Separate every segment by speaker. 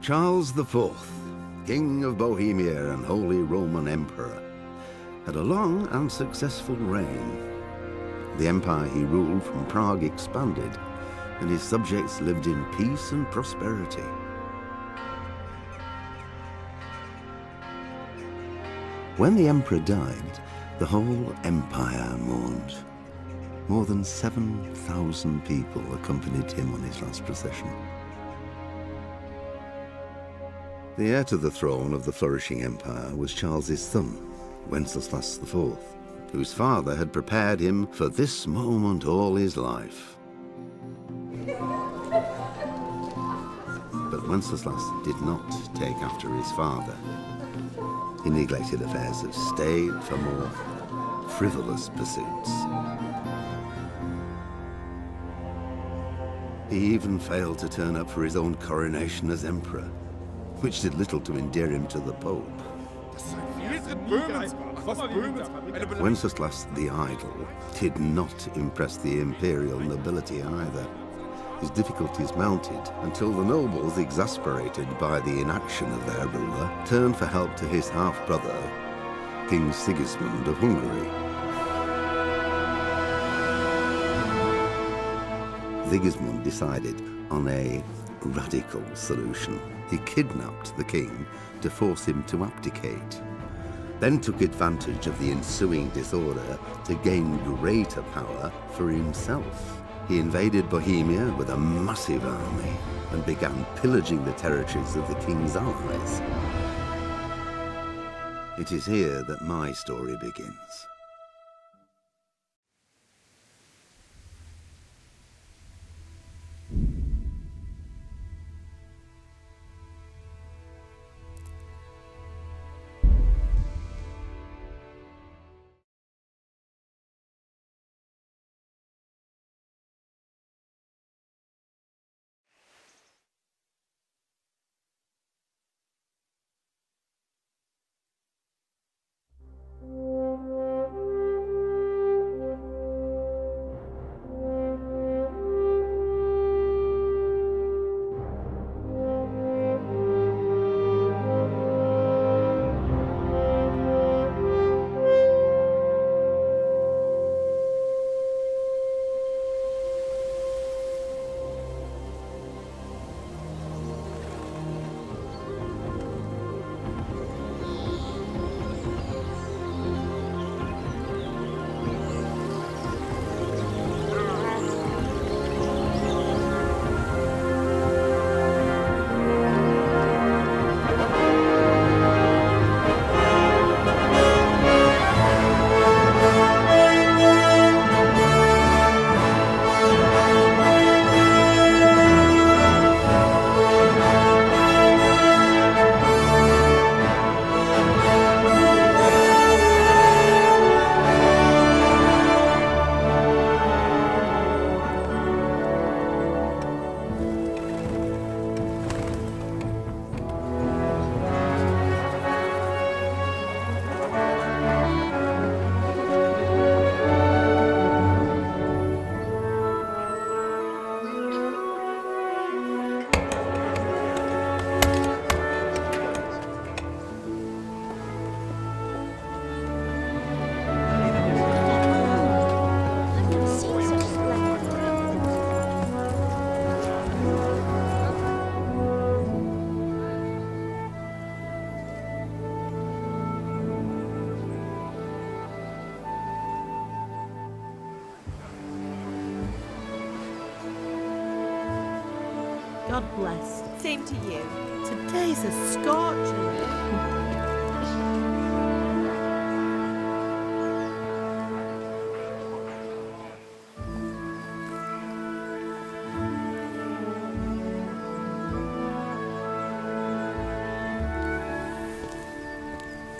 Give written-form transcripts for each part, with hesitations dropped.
Speaker 1: Charles IV, King of Bohemia and Holy Roman Emperor, had a long and successful reign. The empire he ruled from Prague expanded, and his subjects lived in peace and prosperity. When the emperor died, the whole empire mourned. More than 7,000 people accompanied him on his last procession. The heir to the throne of the flourishing empire was Charles's son, Wenceslas IV, whose father had prepared him for this moment all his life. But Wenceslas did not take after his father. He neglected affairs of state for more frivolous pursuits. He even failed to turn up for his own coronation as emperor, which did little to endear him to the Pope. Wenceslas the Idle did not impress the imperial nobility either. His difficulties mounted until the nobles, exasperated by the inaction of their ruler, turned for help to his half-brother, King Sigismund of Hungary. Sigismund decided on a radical solution. He kidnapped the king to force him to abdicate, then took advantage of the ensuing disorder to gain greater power for himself. He invaded Bohemia with a massive army and began pillaging the territories of the king's allies. It is here that my story begins.
Speaker 2: God bless.
Speaker 3: Same to you.
Speaker 2: Today's a scorcher.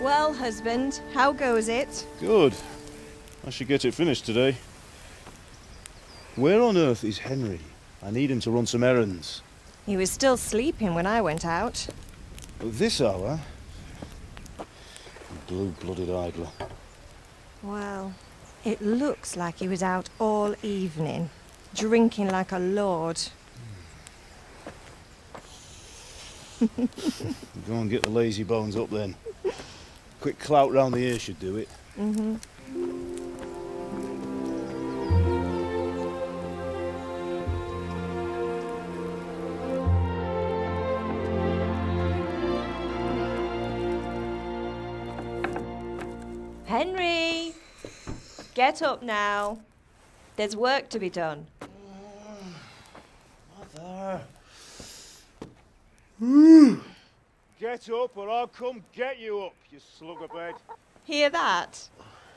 Speaker 3: Well, husband, how goes it?
Speaker 4: Good. I should get it finished today. Where on earth is Henry? I need him to run some errands.
Speaker 3: He was still sleeping when I went out.
Speaker 4: At this hour? Blue-blooded idler.
Speaker 3: Well, it looks like he was out all evening, drinking like a lord.
Speaker 4: Go and get the lazy bones up then. Quick clout round the ear should do it.
Speaker 3: Henry! Get up now. There's work to be done.
Speaker 4: Mother. Get up or I'll come get you up, you slugabed.
Speaker 3: Hear that?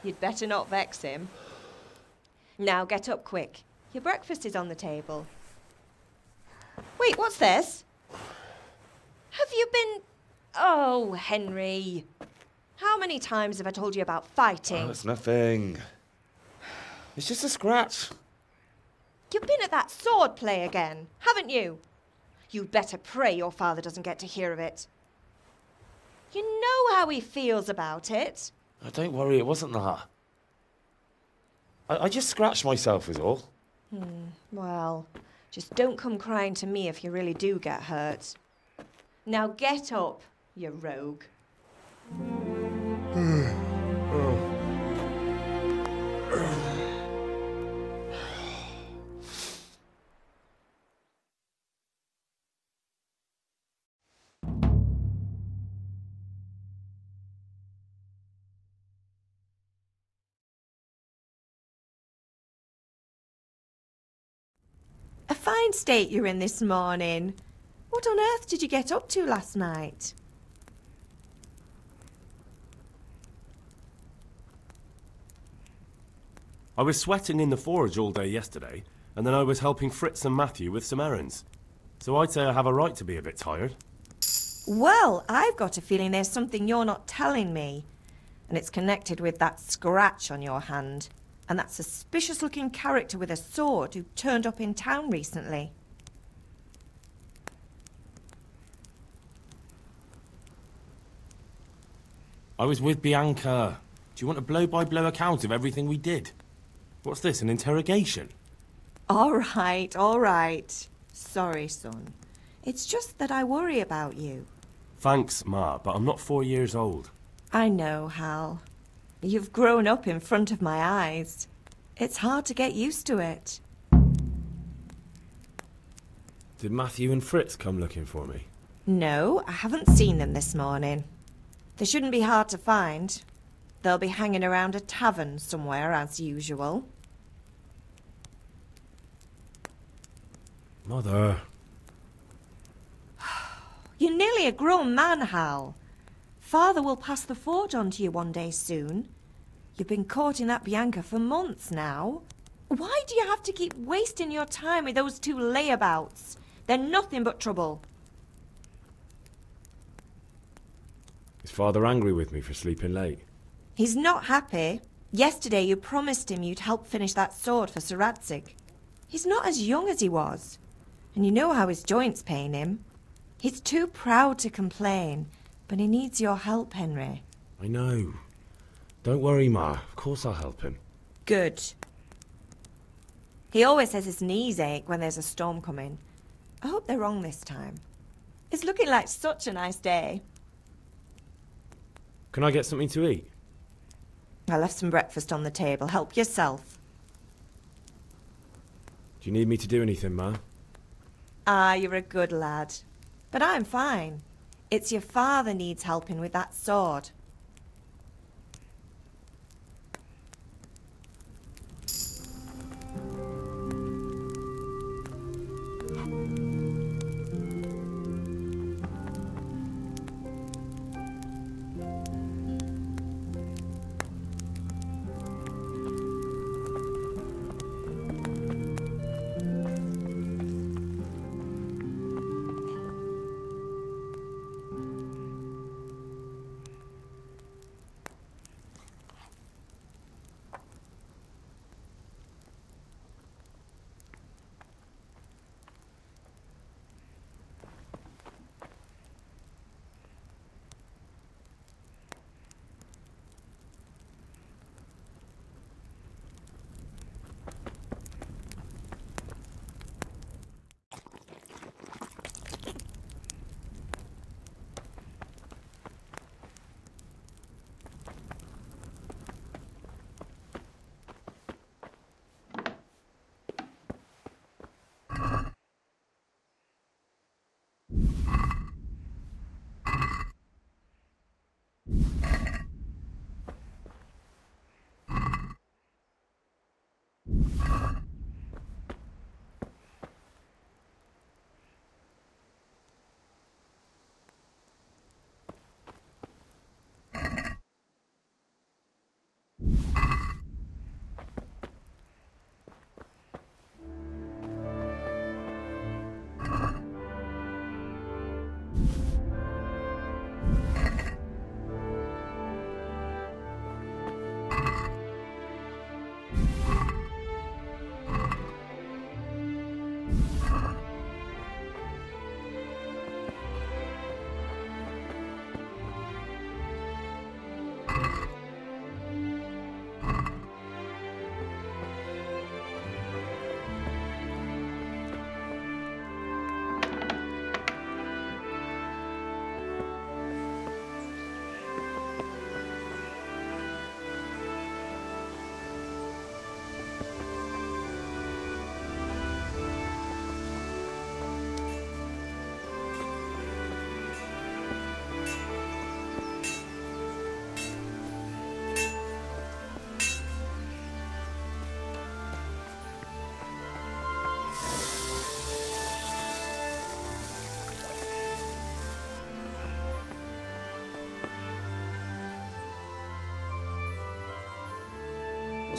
Speaker 3: You'd better not vex him. Now get up quick. Your breakfast is on the table. Wait, what's this? Have you been... Oh, Henry. How many times have I told you about fighting?
Speaker 5: Oh, it's nothing. It's just a scratch.
Speaker 3: You've been at that sword play again, haven't you? You'd better pray your father doesn't get to hear of it. You know how he feels about it.
Speaker 5: Oh, don't worry, it wasn't that. I just scratched myself is all.
Speaker 3: Well, just don't come crying to me if you really do get hurt. Now get up, you rogue. A fine state you're in this morning. What on earth did you get up to last night?
Speaker 6: I was sweating in the forge all day yesterday, and then I was helping Fritz and Matthew with some errands. So I'd say I have a right to be a bit tired.
Speaker 3: Well, I've got a feeling there's something you're not telling me. And it's connected with that scratch on your hand. And that suspicious-looking character with a sword who turned up in town recently.
Speaker 6: I was with Bianca. Do you want a blow-by-blow account of everything we did? What's this, an interrogation?
Speaker 3: All right. Sorry, son. It's just that I worry about you.
Speaker 6: Thanks, Ma, but I'm not 4 years old.
Speaker 3: I know, Hal. You've grown up in front of my eyes. It's hard to get used to it.
Speaker 6: Did Matthew and Fritz come looking for me?
Speaker 3: No, I haven't seen them this morning. They shouldn't be hard to find. They'll be hanging around a tavern somewhere, as usual.
Speaker 6: Mother.
Speaker 3: You're nearly a grown man, Hal. Father will pass the forge on to you one day soon. You've been courting that Bianca for months now. Why do you have to keep wasting your time with those two layabouts? They're nothing but trouble.
Speaker 6: Is Father angry with me for sleeping late?
Speaker 3: He's not happy. Yesterday you promised him you'd help finish that sword for Sir Radzig. He's not as young as he was. And you know how his joints pain him. He's too proud to complain, but he needs your help, Henry.
Speaker 6: I know. Don't worry, Ma. Of course I'll help him.
Speaker 3: Good. He always says his knees ache when there's a storm coming. I hope they're wrong this time. It's looking like such a nice day.
Speaker 6: Can I get something to eat?
Speaker 3: I left some breakfast on the table. Help yourself.
Speaker 6: Do you need me to do anything, Ma?
Speaker 3: Ah, you're a good lad. But I'm fine. It's your father needs helping with that sword.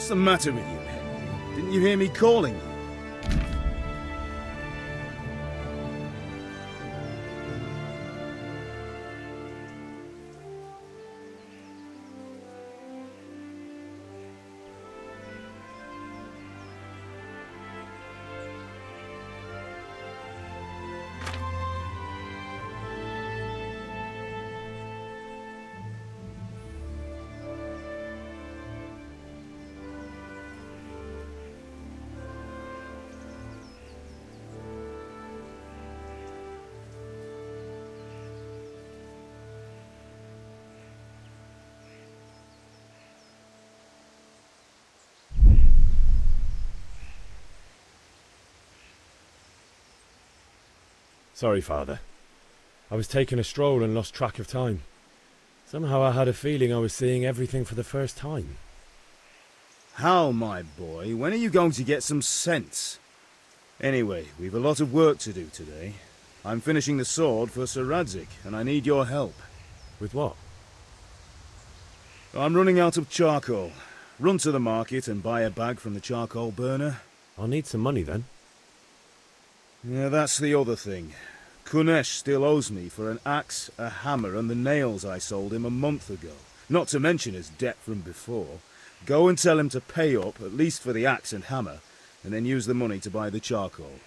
Speaker 7: What's the matter with you, Henry? Didn't you hear me calling you?
Speaker 6: Sorry, Father. I was taking a stroll and lost track of time. Somehow I had a feeling I was seeing everything for the first time.
Speaker 7: How, my boy? When are you going to get some sense? Anyway, we've a lot of work to do today. I'm finishing the sword for Sir Radzig, and I need your help.
Speaker 6: With what?
Speaker 7: I'm running out of charcoal. Run to the market and buy a bag from the charcoal burner.
Speaker 6: I'll need some money then.
Speaker 7: Yeah, that's the other thing. Kunesh still owes me for an axe, a hammer, and the nails I sold him a month ago. Not to mention his debt from before. Go and tell him to pay up, at least for the axe and hammer, and then use the money to buy the charcoal.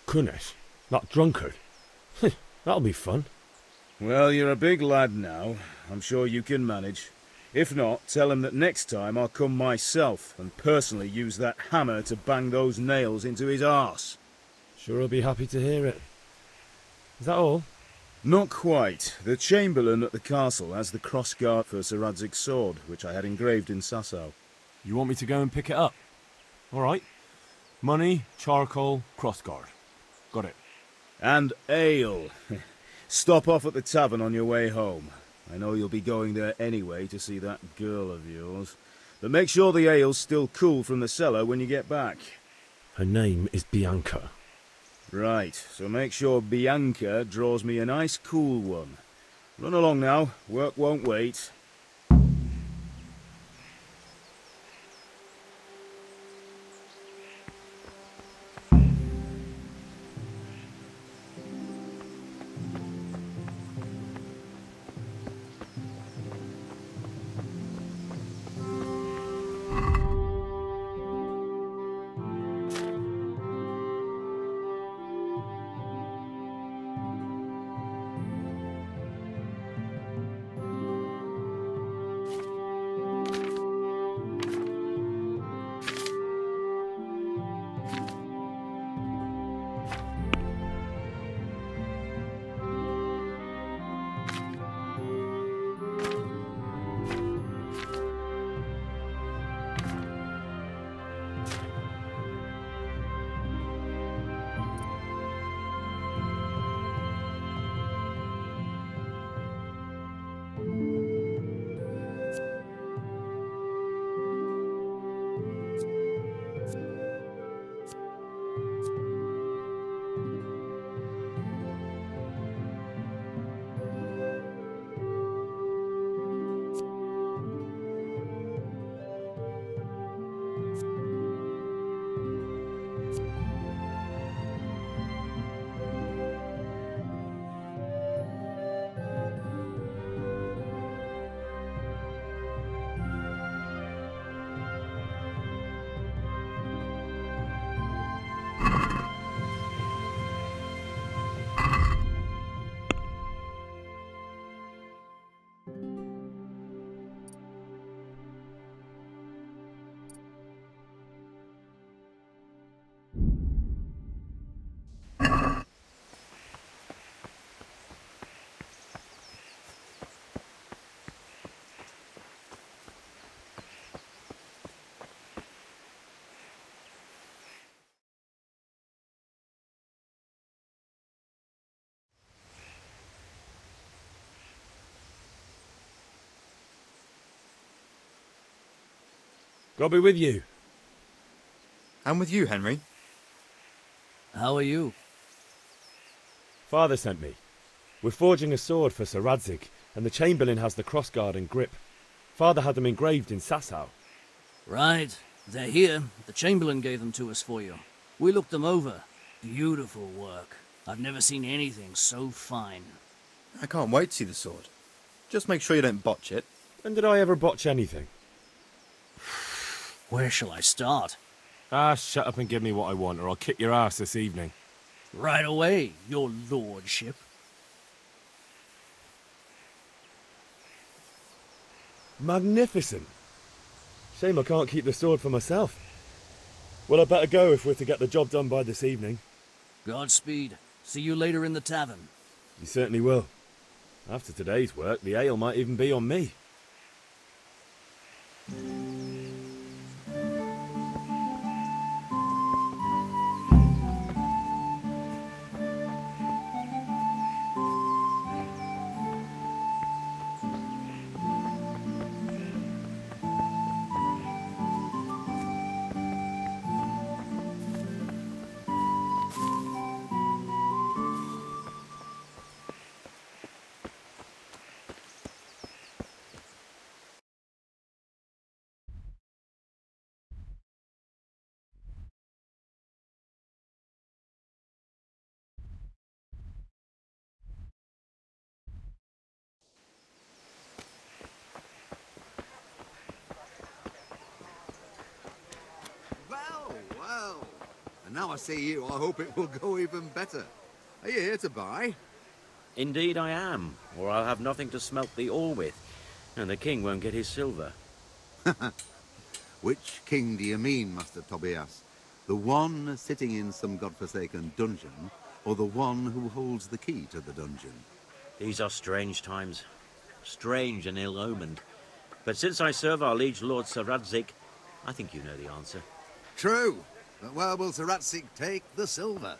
Speaker 6: Kunesh? That drunkard? That'll be fun.
Speaker 7: Well, you're a big lad now. I'm sure you can manage. If not, tell him that next time I'll come myself and personally use that hammer to bang those nails into his arse.
Speaker 6: Sure I'll be happy to hear it. Is that all?
Speaker 7: Not quite. The Chamberlain at the castle has the crossguard for Sir Radzig's sword, which I had engraved in Sasau.
Speaker 6: You want me to go and pick it up? All right. Money, charcoal, crossguard. Got it.
Speaker 7: And ale. Stop off at the tavern on your way home. I know you'll be going there anyway to see that girl of yours. But make sure the ale's still cool from the cellar when you get back.
Speaker 6: Her name is Bianca.
Speaker 7: Right, so make sure Bianca draws me a nice cool one. Run along now, work won't wait.
Speaker 6: God be with you.
Speaker 5: And with you, Henry.
Speaker 8: How are you?
Speaker 6: Father sent me. We're forging a sword for Sir Radzig, and the Chamberlain has the crossguard and grip. Father had them engraved in Sasau.
Speaker 8: Right. They're here. The Chamberlain gave them to us for you. We looked them over. Beautiful work. I've never seen anything so fine.
Speaker 5: I can't wait to see the sword. Just make sure you don't botch it.
Speaker 6: When did I ever botch anything?
Speaker 8: Where shall I start?
Speaker 6: Ah, shut up and give me what I want, or I'll kick your ass this evening.
Speaker 8: Right away, your lordship.
Speaker 6: Magnificent. Shame I can't keep the sword for myself. Well, I better go if we're to get the job done by this evening.
Speaker 8: Godspeed. See you later in the tavern.
Speaker 6: You certainly will. After today's work, the ale might even be on me.
Speaker 1: Well. And now I see you, I hope it will go even better. Are you here to buy?
Speaker 9: Indeed I am, or I'll have nothing to smelt the ore with, and the king won't get his silver.
Speaker 1: Which king do you mean, Master Tobias? The one sitting in some godforsaken dungeon, or the one who holds the key to the dungeon?
Speaker 9: These are strange times, strange and ill-omened. But since I serve our liege lord Sir Radzig, I think you know the answer.
Speaker 1: True, but where will Sir Radzig take the silver?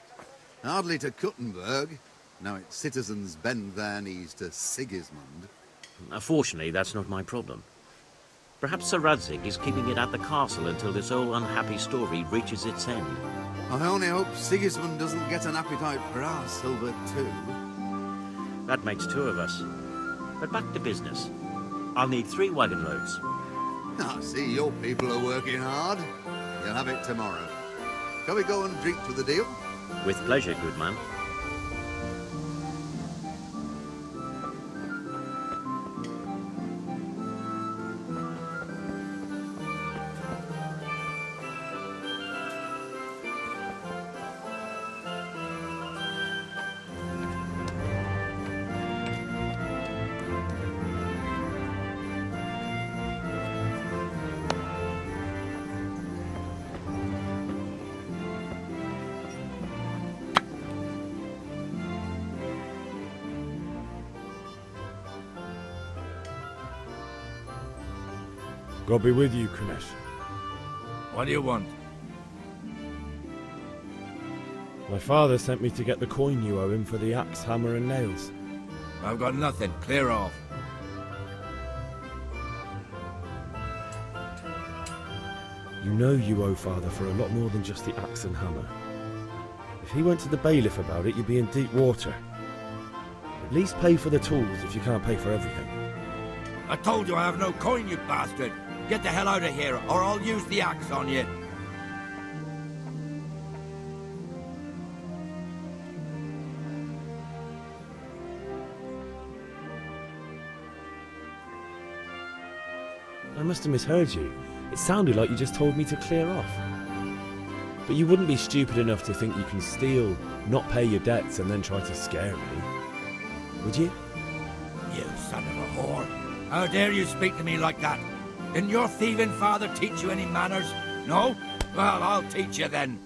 Speaker 1: Hardly to Kuttenberg. Now its citizens bend their knees to Sigismund.
Speaker 9: Fortunately, that's not my problem. Perhaps Sir Radzig is keeping it at the castle until this old unhappy story reaches its end.
Speaker 1: I only hope Sigismund doesn't get an appetite for our silver too.
Speaker 9: That makes two of us. But back to business. I'll need 3 wagon loads.
Speaker 1: I see your people are working hard. You'll have it tomorrow. Shall we go and drink to the deal?
Speaker 9: With pleasure, good man.
Speaker 6: God be with you, Kunesh.
Speaker 10: What do you want?
Speaker 6: My father sent me to get the coin you owe him for the axe, hammer and nails.
Speaker 10: I've got nothing. Clear off.
Speaker 6: You know you owe father for a lot more than just the axe and hammer. If he went to the bailiff about it, you'd be in deep water. At least pay for the tools if you can't pay for everything.
Speaker 10: I told you I have no coin, you bastard. Get the hell out of here, or I'll use the axe on you.
Speaker 6: I must have misheard you. It sounded like you just told me to clear off. But you wouldn't be stupid enough to think you can steal, not pay your debts, and then try to scare me, would you?
Speaker 10: You son of a whore. How dare you speak to me like that? Didn't your thieving father teach you any manners? No? Well, I'll teach you then.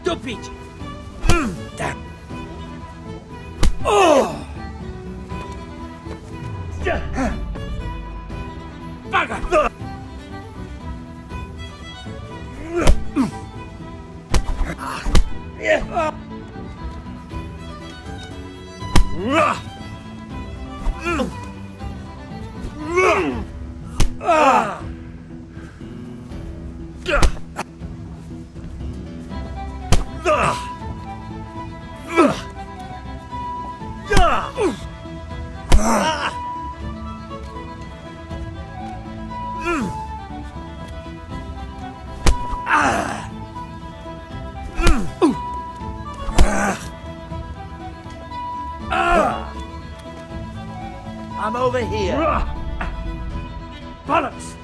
Speaker 9: Stupid!
Speaker 10: Damn. I'm over here.
Speaker 11: Bollocks!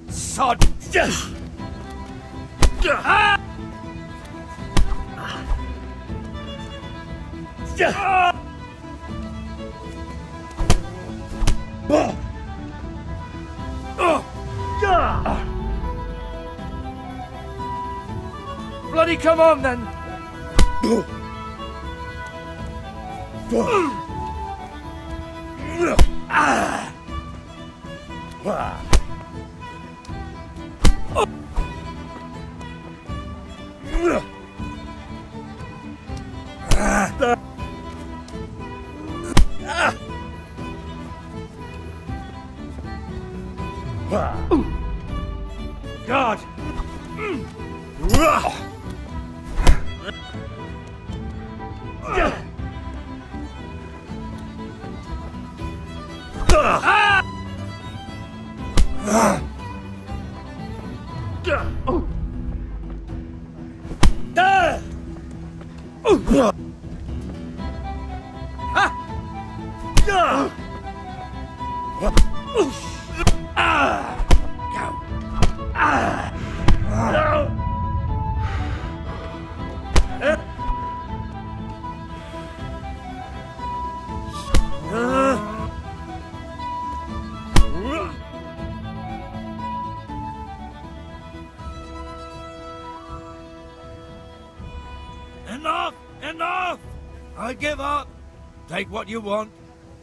Speaker 10: Sod!
Speaker 11: Bloody come on then! God!
Speaker 10: Enough! Enough! I give up. Take what you want.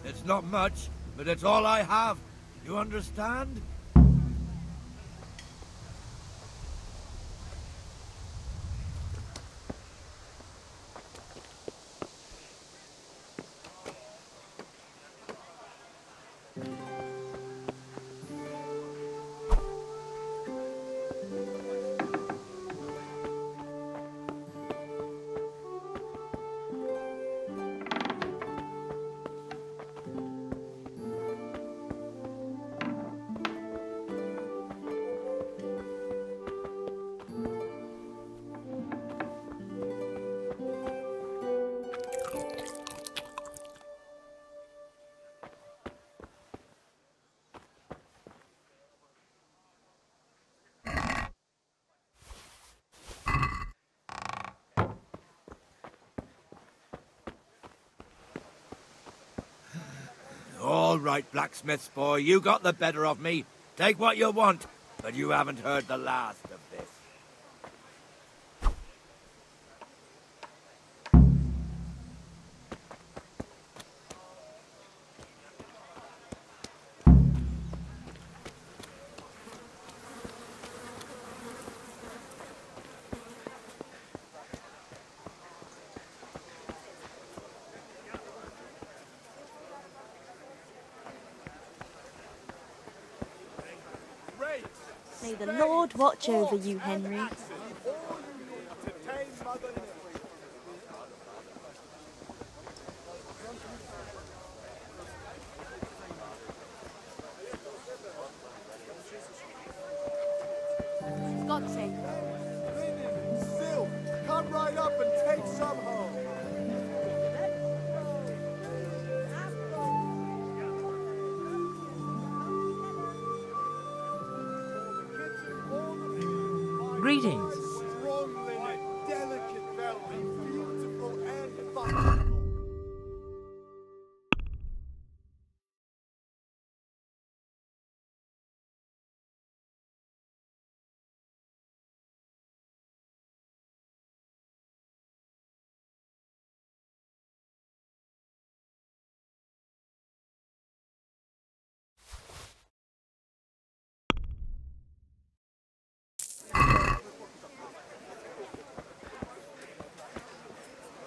Speaker 10: It's not much, but it's all I have. You understand? All right, blacksmith's boy, you got the better of me. Take what you want, but you haven't heard the last of this.
Speaker 2: May the Lord watch over you, Henry.
Speaker 12: God's sake.
Speaker 13: Still, come right up and take some home.
Speaker 11: Greetings.
Speaker 13: Strong linen, delicate velvet, beautiful and fashionable.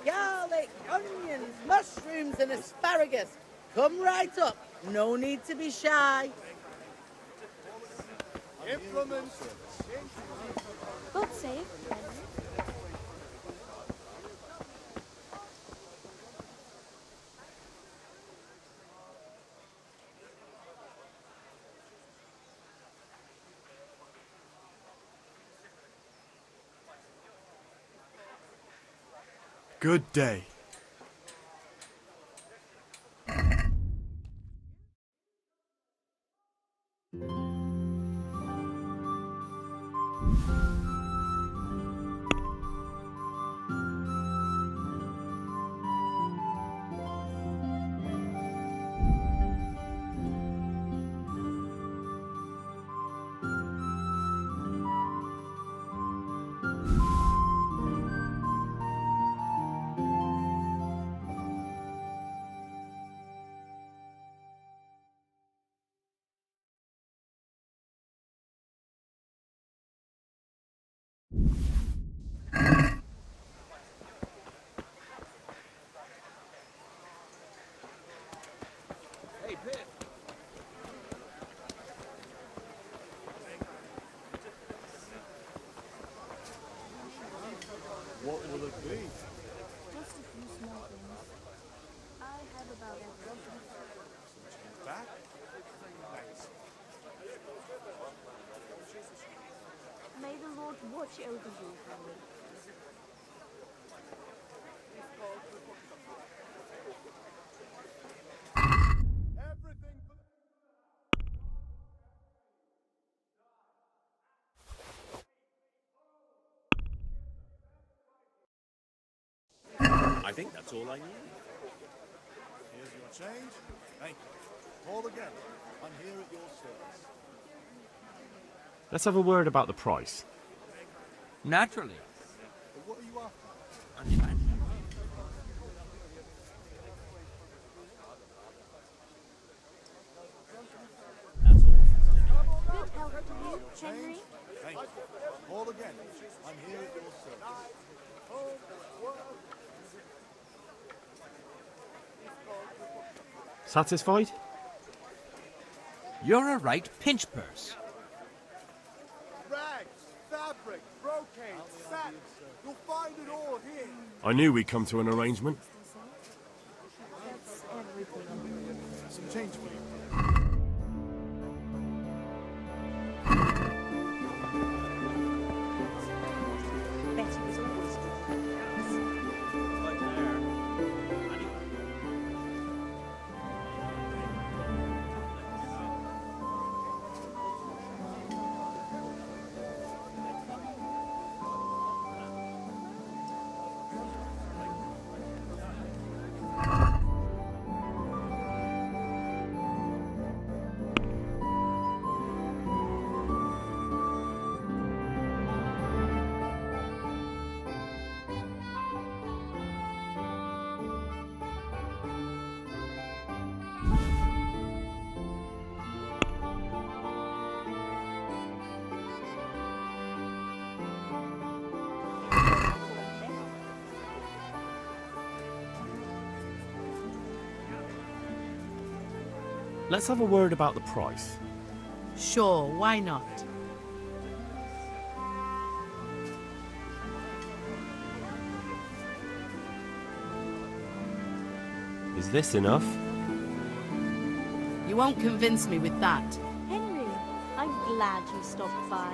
Speaker 12: Garlic, onions, mushrooms and asparagus. Come right up. No need to be shy.
Speaker 13: Implements.
Speaker 2: God save.
Speaker 14: Good day.
Speaker 15: Hey, Pip.
Speaker 13: What will it be?
Speaker 2: Just a few small things. I have about a dozen.
Speaker 13: Back? Thanks.
Speaker 2: May the Lord watch over you, Henry.
Speaker 13: Everything for
Speaker 9: I think that's all I need.
Speaker 13: Here's your change. Thank you. Call again. I'm here at your service.
Speaker 6: Let's have a word about the price.
Speaker 11: Naturally.
Speaker 13: But what are you after?
Speaker 2: Good health to you, Henry.
Speaker 13: Thank you. Call again. I'm here at your service.
Speaker 6: Satisfied?
Speaker 11: You're a right pinch purse.
Speaker 13: Rags, fabric, brocade, satin. You'll find it all here.
Speaker 6: I knew we'd come to an arrangement.
Speaker 2: That's everything.
Speaker 13: Some change for you.
Speaker 2: Betty was always
Speaker 6: Let's have a word about the price.
Speaker 12: Sure, why not?
Speaker 6: Is this enough?
Speaker 12: You won't convince me with that.
Speaker 2: Henry, I'm glad you stopped by.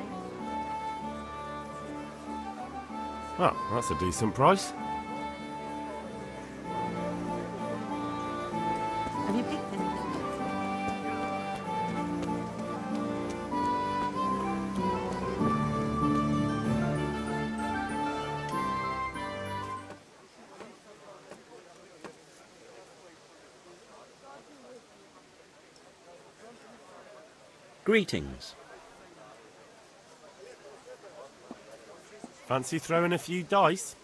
Speaker 6: Oh, that's a decent price.
Speaker 2: Have you picked anything?
Speaker 9: Greetings.
Speaker 6: Fancy throwing a few dice?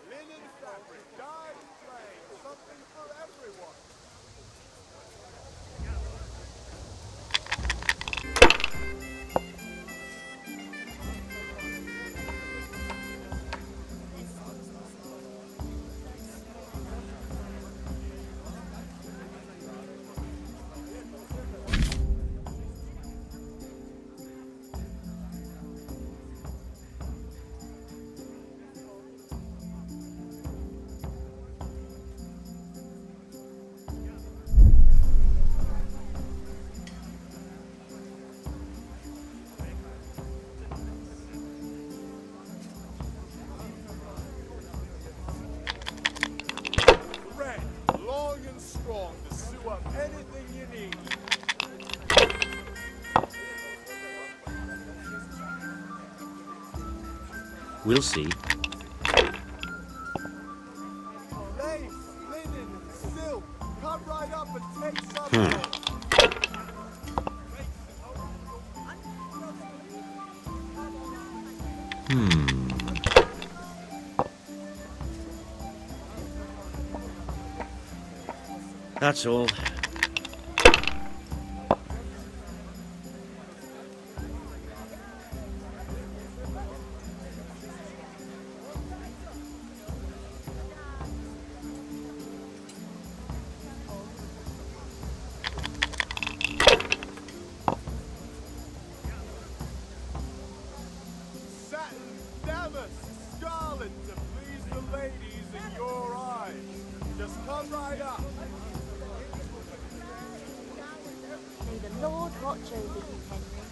Speaker 13: Linen fabric, dyed and plain, something for everyone. To sew up anything you need.
Speaker 9: We'll see.
Speaker 13: Lace, linen, silk. Come right up and take some.
Speaker 9: That's all.
Speaker 13: Satin, damask, scarlet to please the ladies in your eyes. Just come right up.
Speaker 2: May the Lord watch over you, Henry.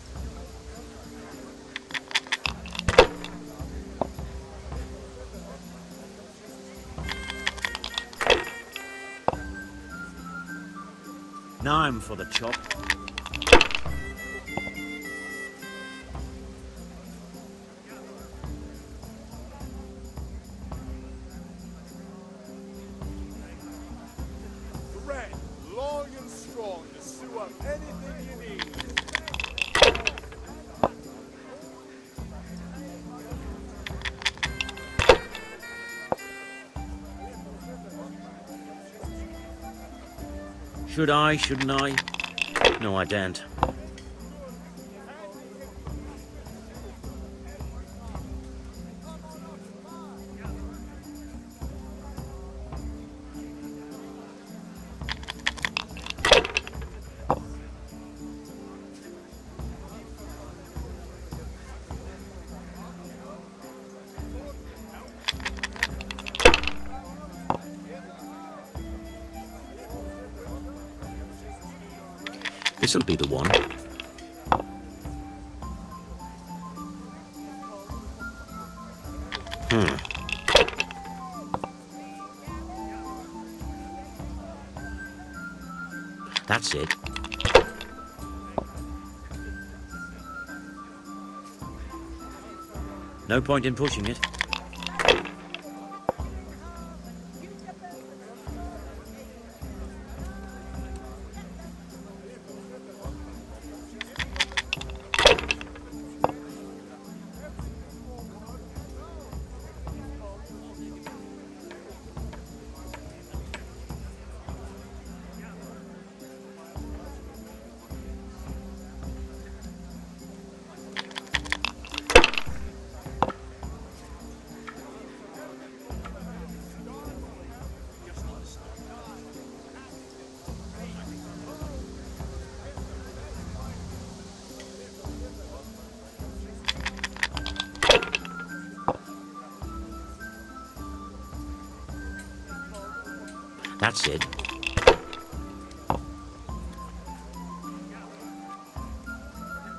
Speaker 9: Now I'm for the chop.
Speaker 13: Thread, long and strong to sew up anything you need.
Speaker 9: Should I, shouldn't I? No, I daren't. This'll be the one. That's it. No point in pushing it. That's it.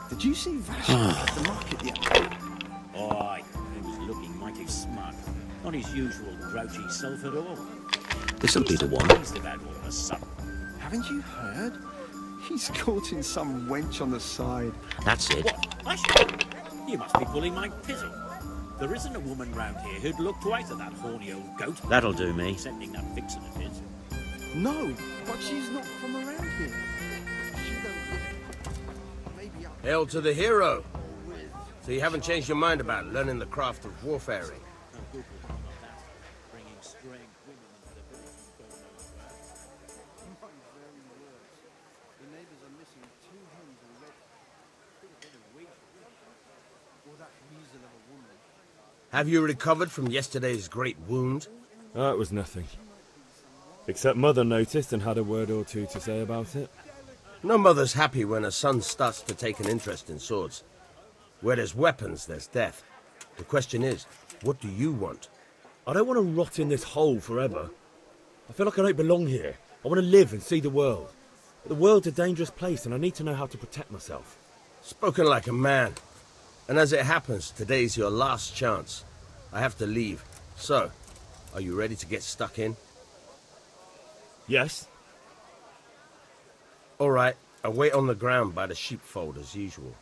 Speaker 14: Did you see Vashon at the market the other day?
Speaker 9: Oh, he was looking mighty smug. Not his usual grouchy self at all. This'll be the one. Pleased about all of a sudden.
Speaker 14: Haven't you heard? He's courting some wench on the side.
Speaker 9: That's it. What? Hush! You must be pulling my pizzle. There isn't a woman round here who'd look twice at that horny old goat. That'll do me. Excepting that vixen of his.
Speaker 14: No, but she's not from around here. She don't... Maybe up...
Speaker 15: Hail to the hero. So you haven't changed your mind about learning the craft of warfaring? Have you recovered from yesterday's great wound?
Speaker 6: It was nothing. Except Mother noticed and had a word or two to say about it.
Speaker 15: No mother's happy when a son starts to take an interest in swords. Where there's weapons, there's death. The question is, what do you want?
Speaker 6: I don't want to rot in this hole forever. I feel like I don't belong here. I want to live and see the world. But the world's a dangerous place and I need to know how to protect myself.
Speaker 15: Spoken like a man. And as it happens, today's your last chance. I have to leave. So, are you ready to get stuck in?
Speaker 6: Yes.
Speaker 15: All right, I'll wait on the ground by the sheepfold as usual.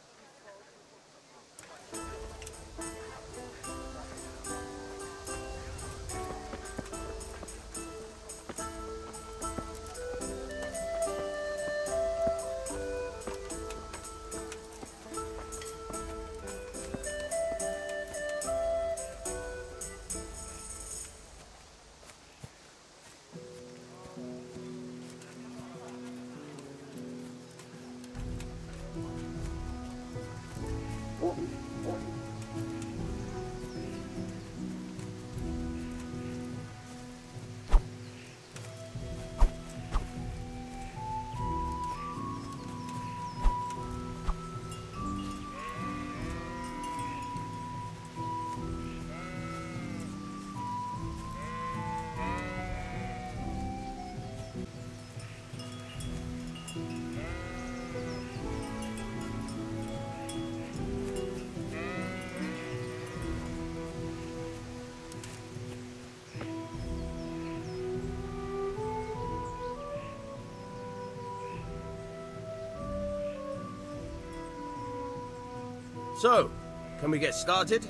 Speaker 15: So, can we get started?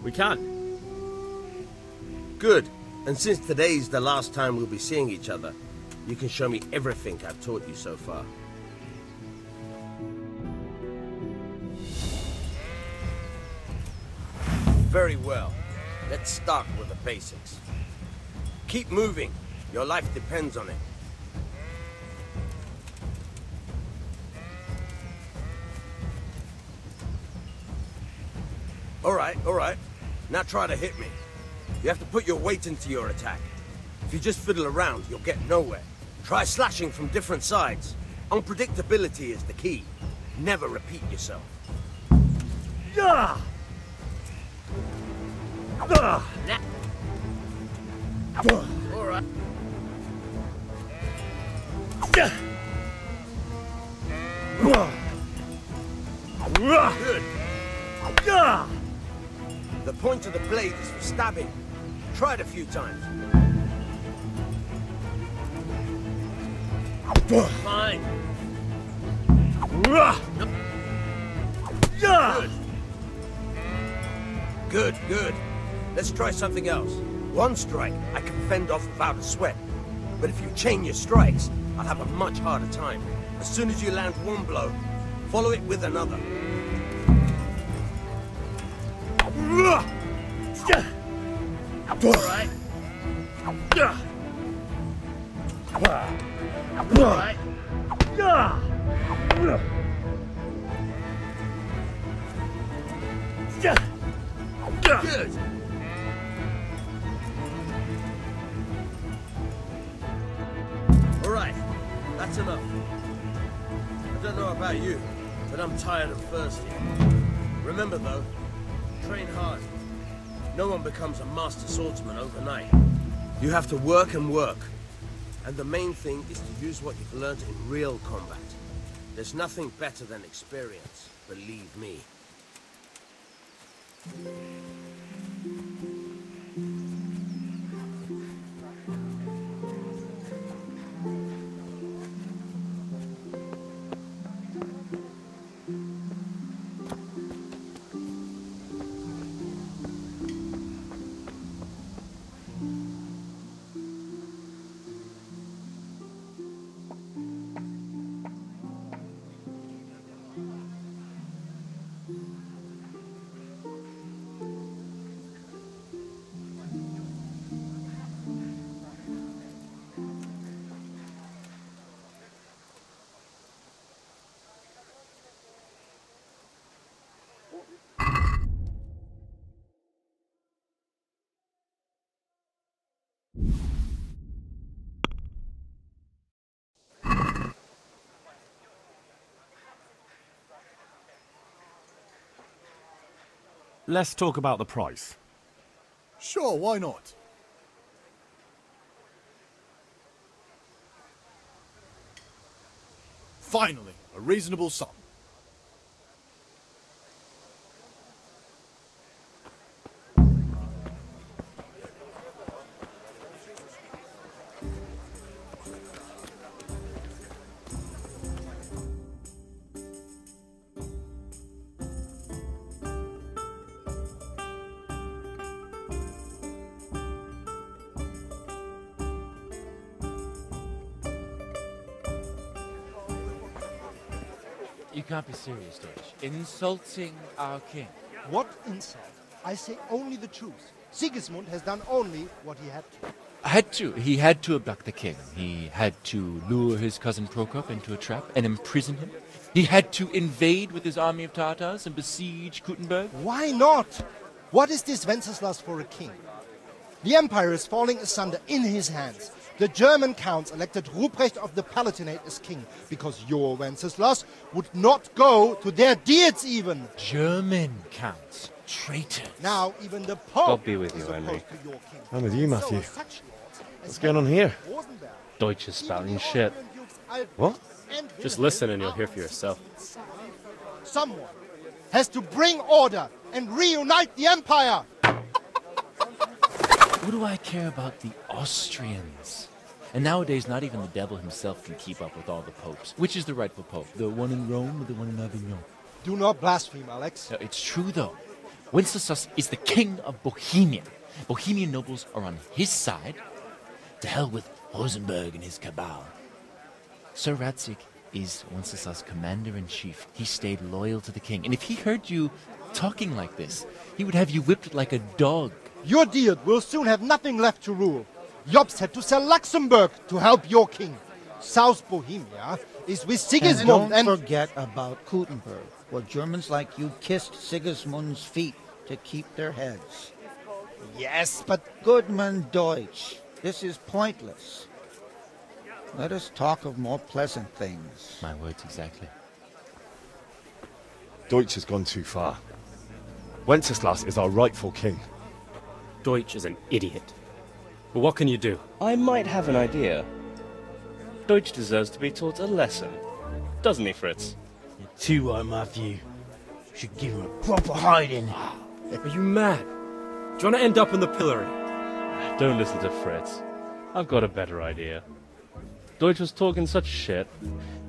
Speaker 6: We can.
Speaker 15: Good. And since today's the last time we'll be seeing each other, you can show me everything I've taught you so far. Very well. Let's start with the basics. Keep moving. Your life depends on it. All right. Now try to hit me. You have to put your weight into your attack. If you just fiddle around, you'll get nowhere. Try slashing from different sides. Unpredictability is the key. Never repeat yourself.
Speaker 6: Yeah!
Speaker 15: All right. Good. The point of the blade is for stabbing. Try it a few times. Fine. Good. Let's try something else. One strike, I can fend off without a sweat. But if you chain your strikes, I'll have a much harder time. As soon as you land one blow, follow it with another. All right. Good. All right. That's enough. I don't know about you, but I'm tired and thirsty. Remember though, train hard. No one becomes a master swordsman overnight. You have to work and work. And the main thing is to use what you've learned in real combat. There's nothing better than experience, believe me.
Speaker 16: let's talk about the price.
Speaker 13: Sure, why not? Finally, a reasonable sum.
Speaker 17: You can't be serious, Deutsch. Insulting our king.
Speaker 14: What insult? I say only the truth. Sigismund has done only what he had to.
Speaker 17: He had to abduct the king. He had to lure his cousin Prokop into a trap and imprison him. He had to invade with his army of Tatars and besiege Kuttenberg.
Speaker 14: Why not? What is this Wenceslas for a king? The empire is falling asunder in his hands. The German counts elected Ruprecht of the Palatinate as king, because your Wenceslas would not go to their deeds even.
Speaker 17: German counts. Traitors.
Speaker 14: Now even the Pope
Speaker 6: God be with you, Henry. I'm with you, Matthew. What's going on here?
Speaker 18: Deutsch is spouting shit.
Speaker 6: What?
Speaker 18: Just listen and you'll hear for yourself.
Speaker 14: Someone has to bring order and reunite the empire.
Speaker 17: What do I care about the Austrians? And nowadays, not even the devil himself can keep up with all the popes. Which is the rightful pope? The one in Rome or the one in Avignon?
Speaker 14: Do not blaspheme, Alex.
Speaker 17: No, it's true, though. Wenceslas is the king of Bohemia. Bohemian nobles are on his side. To hell with Rosenberg and his cabal. Sir Radzik is Wenceslas' commander-in-chief. He stayed loyal to the king. And if he heard you talking like this, he would have you whipped like a dog.
Speaker 14: Your Diet will soon have nothing left to rule. Jobst had to sell Luxembourg to help your king. South Bohemia is with Sigismund
Speaker 19: and don't forget about Kuttenberg, where Germans like you kissed Sigismund's feet to keep their heads.
Speaker 14: Yes, but...
Speaker 19: Goodman Deutsch, this is pointless. Let us talk of more pleasant things.
Speaker 17: My words exactly.
Speaker 6: Deutsch has gone too far. Wenceslas is our rightful king.
Speaker 18: Deutsch is an idiot. But what can you do?
Speaker 20: I might have an idea. Deutsch deserves to be taught a lesson. Doesn't he, Fritz?
Speaker 21: You're too right, Matthew. Should give him a proper hiding.
Speaker 18: Are you mad? Do you want to end up in the pillory?
Speaker 20: Don't listen to Fritz. I've got a better idea. Deutsch was talking such shit,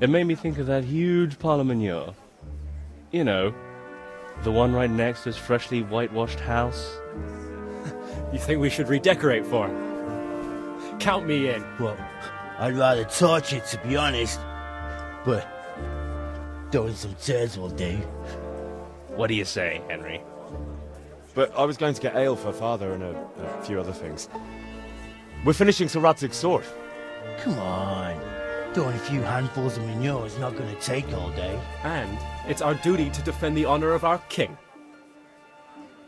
Speaker 20: it made me think of that huge parliament. You know, the one right next to his freshly whitewashed house.
Speaker 18: You think we should redecorate for him? Count me in.
Speaker 21: Well, I'd rather torch it, to be honest. But throwing some turds will do.
Speaker 20: What do you say, Henry?
Speaker 6: But I was going to get ale for Father and a few other things. We're finishing Sir Radzig's sword.
Speaker 21: Come on. Throwing a few handfuls of manure is not going to take all day.
Speaker 18: And it's our duty to defend the honor of our king.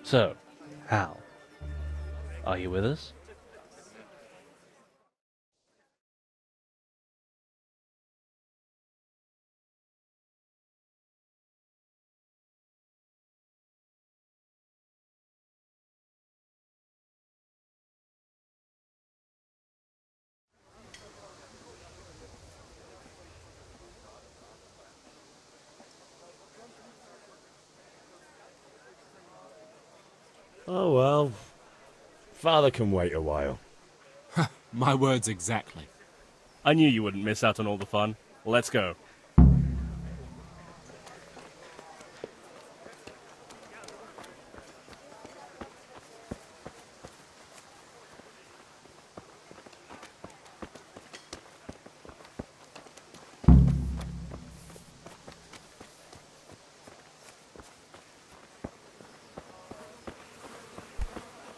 Speaker 20: So, Hal, are you with us?
Speaker 6: Oh well. Father can wait a while.
Speaker 22: My words exactly.
Speaker 20: I knew you wouldn't miss out on all the fun. Let's go.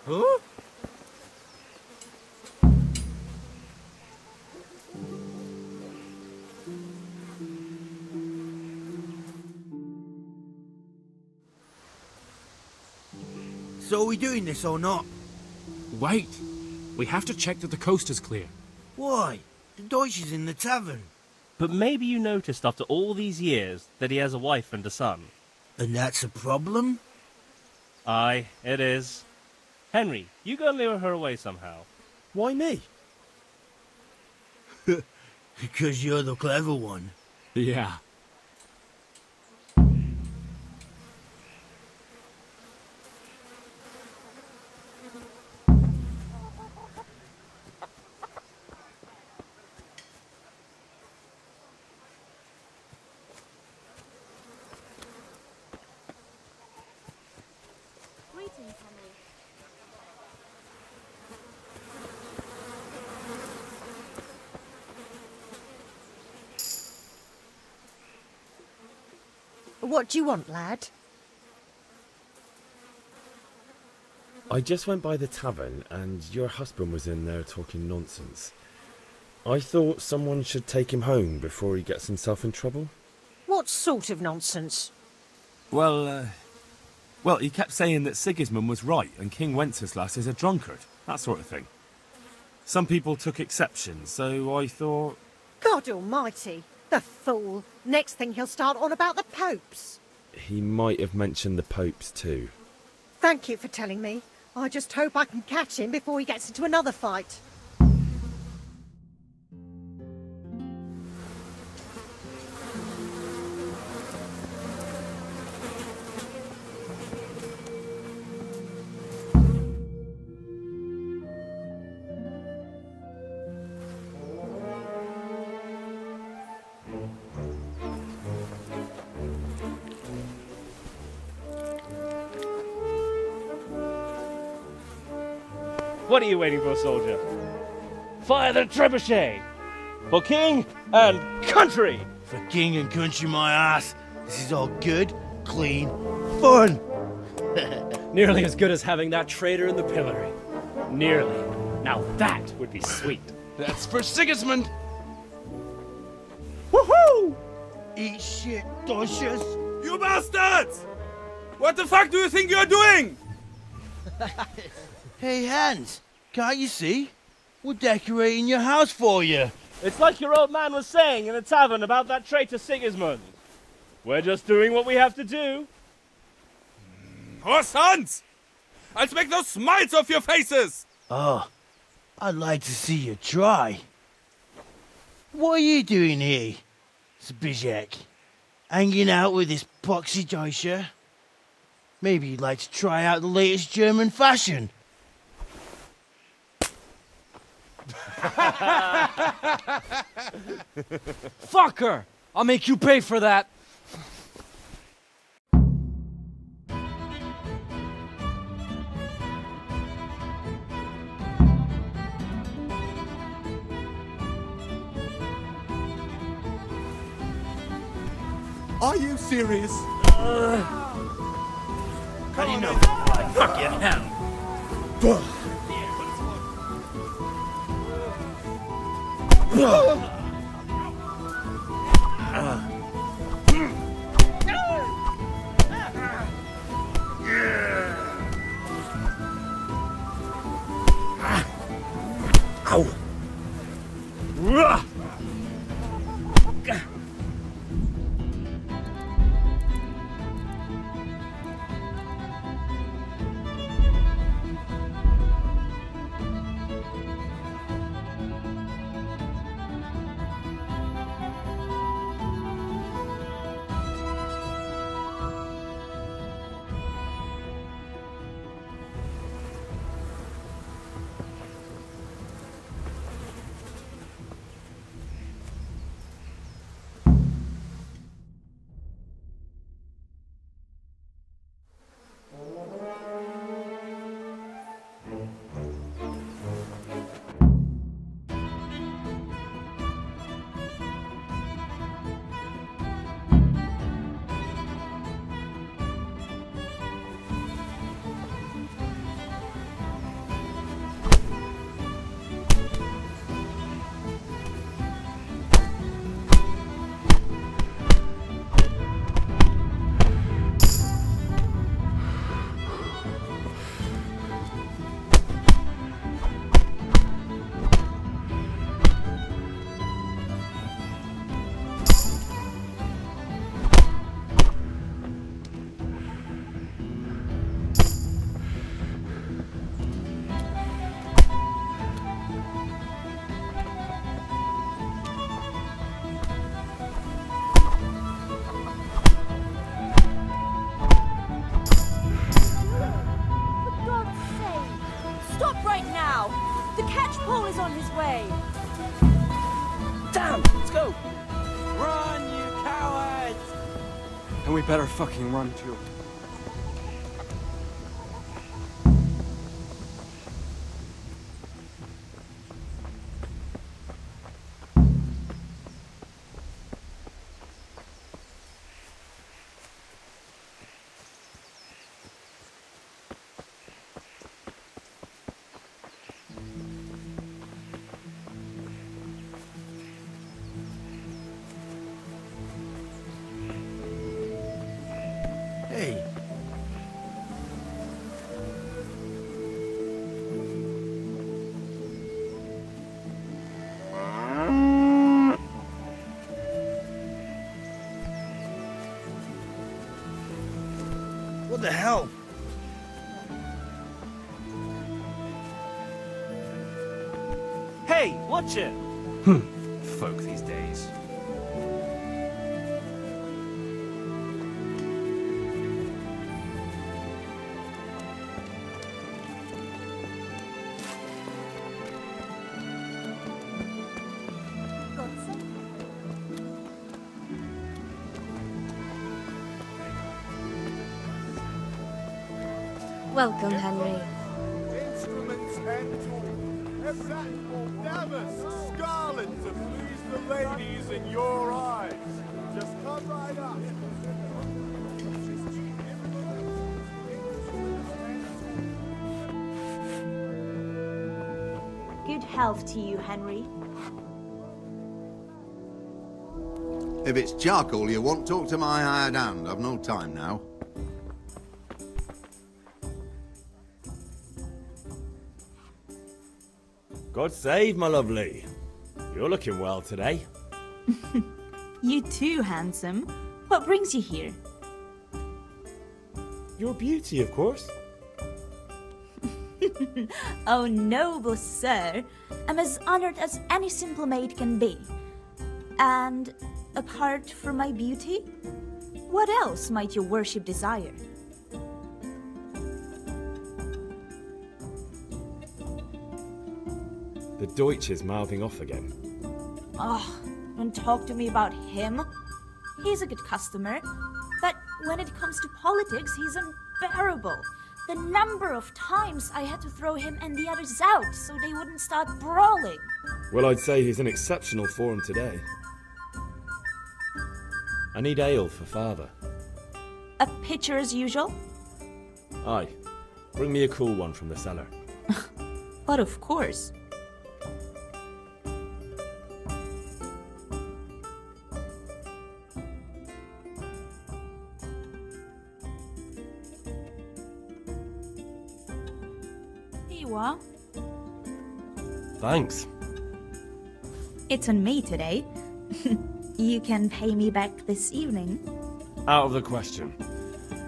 Speaker 22: Huh?
Speaker 19: So are we doing this or not?
Speaker 22: Wait. We have to check that the coast is clear.
Speaker 19: Why? The Deutsch is in the tavern.
Speaker 20: But maybe you noticed after all these years that he has a wife and a son.
Speaker 19: And that's a problem?
Speaker 20: Aye, it is. Henry, you go and lure her away somehow.
Speaker 18: Why me?
Speaker 21: Because you're the clever one.
Speaker 18: Yeah.
Speaker 2: Greetings, Henry.
Speaker 4: What do you want, lad?
Speaker 6: I just went by the tavern and your husband was in there talking nonsense. I thought someone should take him home before he gets himself in trouble.
Speaker 4: What sort of nonsense?
Speaker 18: Well, he kept saying that Sigismund was right and King Wenceslas is a drunkard, that sort of thing. Some people took exception, so I thought...
Speaker 4: God almighty, the fool. Next thing he'll start on about the popes.
Speaker 6: He might have mentioned the popes too.
Speaker 4: Thank you for telling me. I just hope I can catch him before he gets into another fight.
Speaker 20: What are you waiting for, soldier? Fire the trebuchet! For king and country!
Speaker 21: For king and country, my ass. This is all good, clean, fun.
Speaker 18: Nearly as good as having that traitor in the pillory. Nearly. Now that would be sweet.
Speaker 5: That's for Sigismund!
Speaker 21: Woohoo! Eat shit, Docious.
Speaker 5: You bastards! What the fuck do you think you're doing?
Speaker 21: Hey, Hans, can't you see? We're decorating your house for you.
Speaker 20: It's like your old man was saying in the tavern about that traitor Sigismund. We're just doing what we have to do.
Speaker 5: Oh, sons! I'll make those smiles off your faces!
Speaker 21: Oh, I'd like to see you try. What are you doing here, Zbyszek? Hanging out with this poxy Deutscher? Maybe you'd like to try out the latest German fashion.
Speaker 18: Fucker! I'll make you pay for that.
Speaker 13: Are you serious?
Speaker 21: How do you know? Fuck you, hell.
Speaker 6: Ow!
Speaker 15: Come, let's go.
Speaker 11: Run, you cowards!
Speaker 13: And we better fucking run too.
Speaker 6: Hey.
Speaker 21: What the hell?
Speaker 11: Hey, watch it! Folk these days.
Speaker 2: Welcome, Henry.
Speaker 13: Instruments and tools. A platform, damask, scarlet to please the ladies in your eyes. Just come right up.
Speaker 3: Good health to you, Henry.
Speaker 1: If it's charcoal you want, talk to my hired hand. I've no time now.
Speaker 6: God save, my lovely. You're looking well today.
Speaker 3: You too, handsome. What brings you here?
Speaker 6: Your beauty, of course.
Speaker 3: Oh, noble sir. I'm as honored as any simple maid can be. And apart from my beauty, what else might your worship desire?
Speaker 6: The Deutsch is mouthing off again.
Speaker 3: Oh, don't talk to me about him. He's a good customer, but when it comes to politics, he's unbearable. The number of times I had to throw him and the others out so they wouldn't start brawling.
Speaker 6: Well, I'd say he's in exceptional form today. I need ale for father.
Speaker 3: A pitcher as usual?
Speaker 6: Aye. Bring me a cool one from the cellar.
Speaker 3: But of course. Here you are.
Speaker 18: Thanks.
Speaker 3: It's on me today. You can pay me back this evening.
Speaker 18: Out of the question.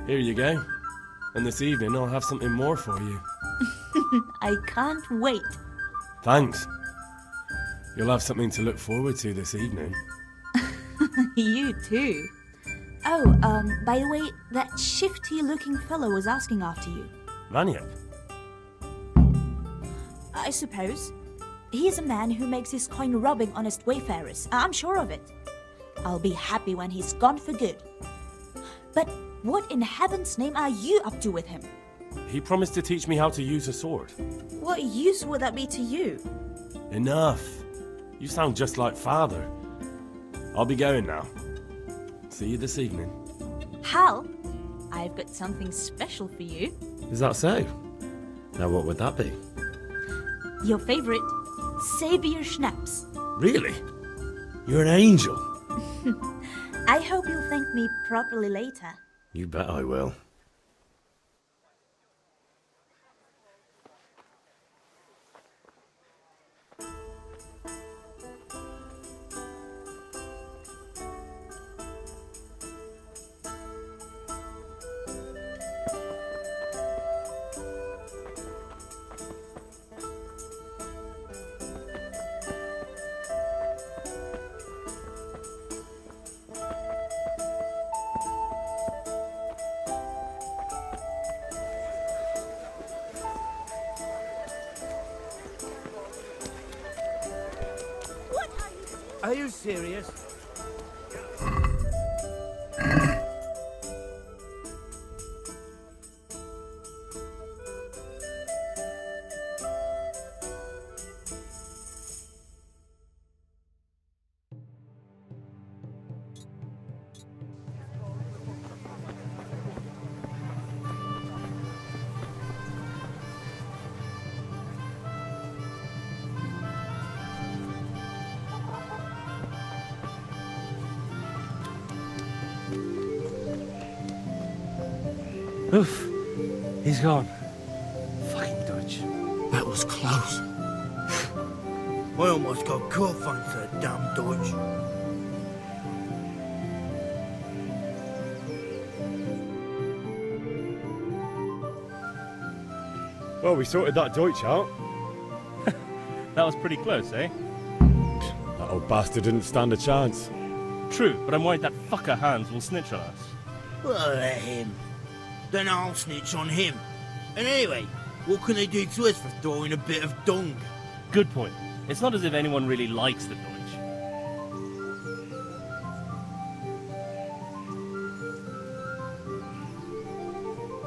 Speaker 18: Here you go. And this evening I'll have something more for you.
Speaker 3: I can't wait.
Speaker 18: Thanks. You'll have something to look forward to this evening.
Speaker 3: You too. Oh, by the way, that shifty-looking fellow was asking after you.
Speaker 18: Vanyep?
Speaker 3: I suppose. He's a man who makes his coin robbing honest wayfarers. I'm sure of it. I'll be happy when he's gone for good. But what in heaven's name are you up to with him?
Speaker 18: He promised to teach me how to use a sword.
Speaker 3: What use would that be to you?
Speaker 18: Enough. You sound just like father. I'll be going now. See you this evening.
Speaker 3: Hal, I've got something special for you.
Speaker 6: Is that so? Now what would that be?
Speaker 3: Your favorite, Sabier Schnapps.
Speaker 6: Really? You're an angel.
Speaker 3: I hope you'll thank me properly later.
Speaker 6: You bet I will.
Speaker 21: Are you serious?
Speaker 20: Oof. He's gone. Fucking Deutsch.
Speaker 21: That was close. I almost got caught thanks to that damn Deutsch.
Speaker 6: Well, we sorted that Deutsch out.
Speaker 20: That was pretty close, eh?
Speaker 6: That old bastard didn't stand a chance.
Speaker 20: True, but I'm worried that fucker Hans will snitch on us.
Speaker 21: Well, let him. Then I'll snitch on him. And anyway, what can they do to us for throwing a bit of dung?
Speaker 20: Good point. It's not as if anyone really likes the Deutsch.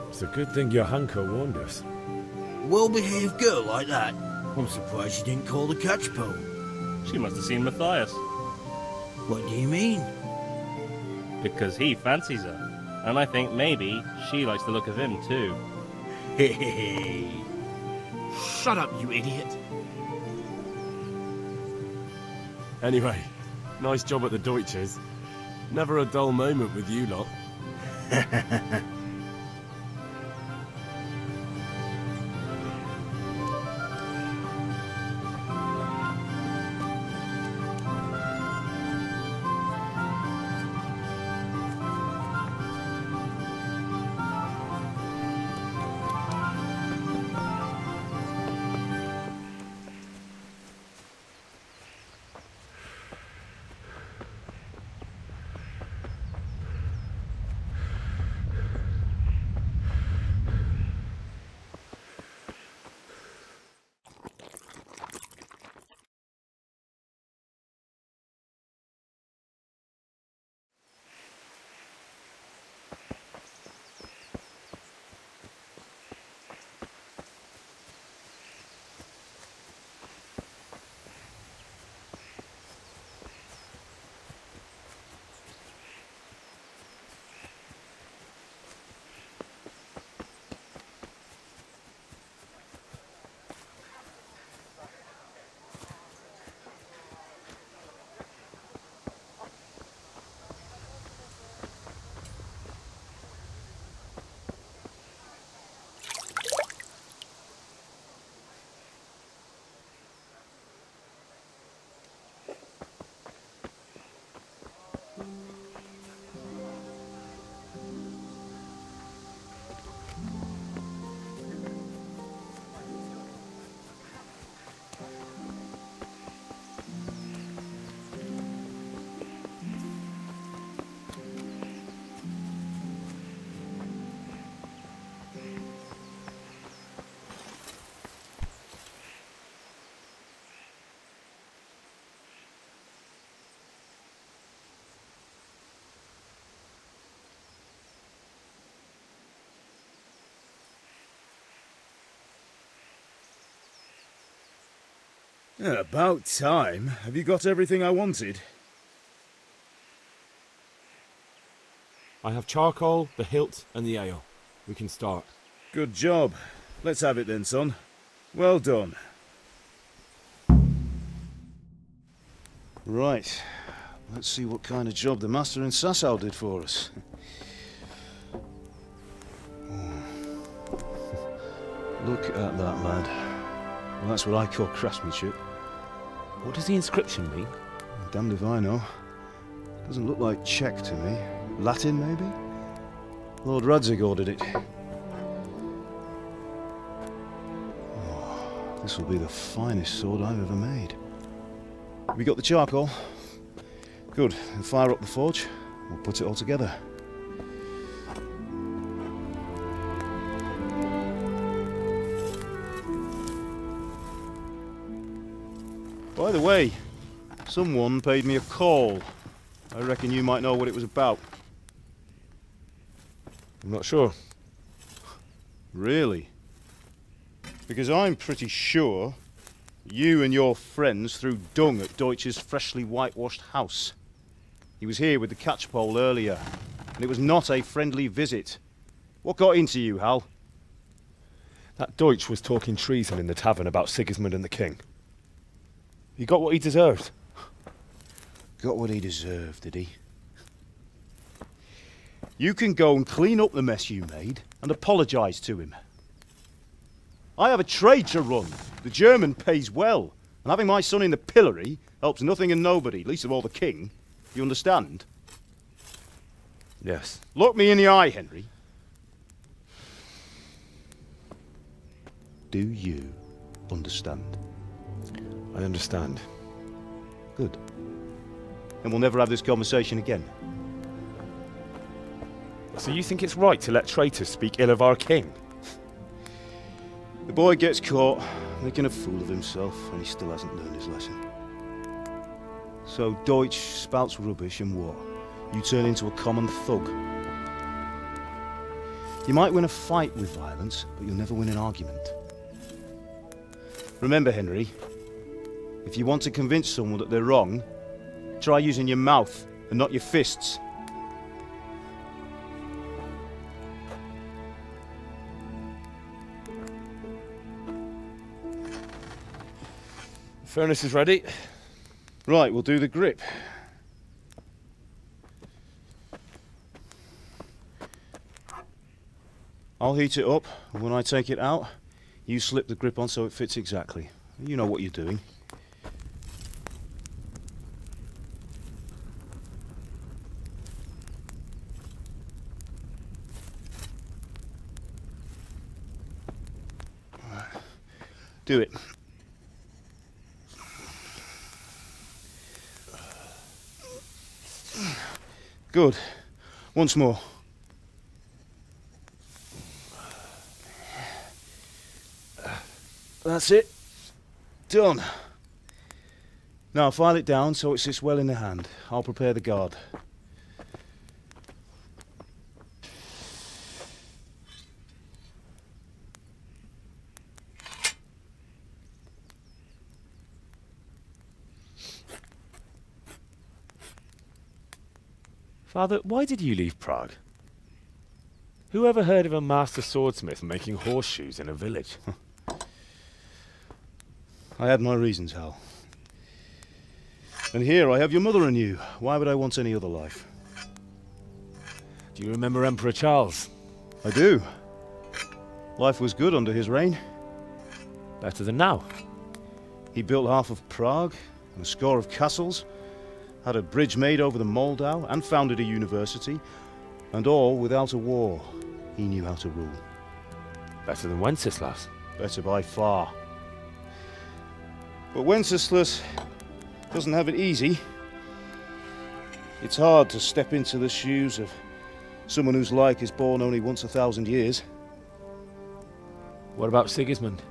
Speaker 6: It's a good thing your Hanko warned us.
Speaker 21: Well-behaved girl like that. I'm surprised she didn't call the catch pole.
Speaker 20: She must have seen Matthias.
Speaker 21: What do you mean?
Speaker 20: Because he fancies her. And I think maybe she likes the look of him too.
Speaker 21: Hey.
Speaker 15: Shut up, you idiot.
Speaker 18: Anyway, nice job at the Deutsches. Never a dull moment with you lot.
Speaker 7: Yeah, about time. Have you got everything I wanted?
Speaker 18: I have charcoal, the hilt, and the ale. We can start.
Speaker 7: Good job. Let's have it then, son. Well done. Right. Let's see what kind of job the master in Sasau did for us. Look at that, lad. Well, that's what I call craftsmanship.
Speaker 18: What does the inscription mean?
Speaker 7: Damned if I know. Doesn't look like Czech to me. Latin, maybe? Lord Radzig ordered it. Oh, this will be the finest sword I've ever made. Have you got the charcoal? Good. Then fire up the forge. We'll put it all together. By the way, Someone paid me a call. I reckon you might know what it was about.
Speaker 6: I'm not sure.
Speaker 7: Really? Because I'm pretty sure you and your friends threw dung at Deutsch's freshly whitewashed house. He was here with the catchpole earlier, and it was not a friendly visit. What got into you, Hal?
Speaker 6: That Deutsch was talking treason in the tavern about Sigismund and the king. He got what he deserved.
Speaker 7: Got what he deserved, did he? You can go and clean up the mess you made and apologise to him. I have a trade to run. The German pays well, and having my son in the pillory helps nothing and nobody, least of all the king. You understand?
Speaker 6: Yes.
Speaker 7: Look me in the eye, Henry. Do you understand?
Speaker 6: I understand.
Speaker 7: Good. Then we'll never have this conversation again.
Speaker 6: So you think it's right to let traitors speak ill of our king?
Speaker 7: The boy gets caught, making a fool of himself, and he still hasn't learned his lesson. So Deutsch spouts rubbish, and what? You turn into a common thug. You might win a fight with violence, but you'll never win an argument. Remember, Henry, if you want to convince someone that they're wrong, try using your mouth and not your fists.
Speaker 6: The furnace is ready.
Speaker 7: Right, we'll do the grip. I'll heat it up, and when I take it out, you slip the grip on so it fits exactly. You know what you're doing. Do it. Good. Once more. That's it. Done. Now file it down so it sits well in the hand. I'll prepare the guard.
Speaker 6: Father, why did you leave Prague? Who ever heard of a master swordsmith making horseshoes in a village?
Speaker 7: I had my reasons, Hal. And here I have your mother and you. Why would I want any other life?
Speaker 6: Do you remember Emperor Charles?
Speaker 7: I do. Life was good under his reign.
Speaker 6: Better than now.
Speaker 7: He built half of Prague and a score of castles, had a bridge made over the Moldau, and founded a university, and all without a war. He knew how to rule.
Speaker 6: Better than Wenceslas.
Speaker 7: Better by far. But Wenceslas doesn't have it easy. It's hard to step into the shoes of someone whose like is born only once 1,000 years.
Speaker 6: What about Sigismund?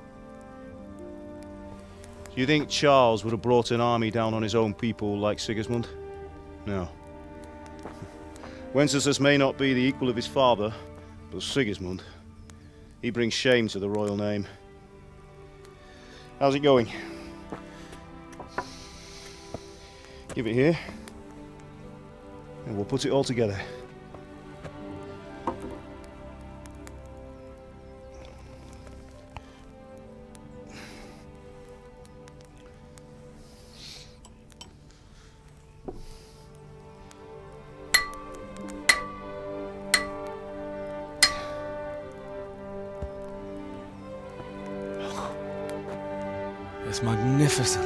Speaker 7: Do you think Charles would have brought an army down on his own people like Sigismund? No. Wenceslas may not be the equal of his father, but Sigismund, he brings shame to the royal name. How's it going? Give it here, and we'll put it all together.
Speaker 18: It's magnificent.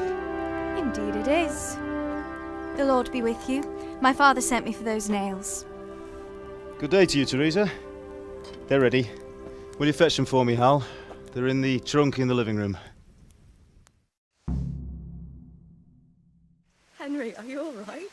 Speaker 2: Indeed it is. The Lord be with you. My father sent me for those nails.
Speaker 7: Good day to you, Teresa. They're ready. Will you fetch them for me, Hal? They're in the trunk in the living room.
Speaker 4: Henry, are you all right?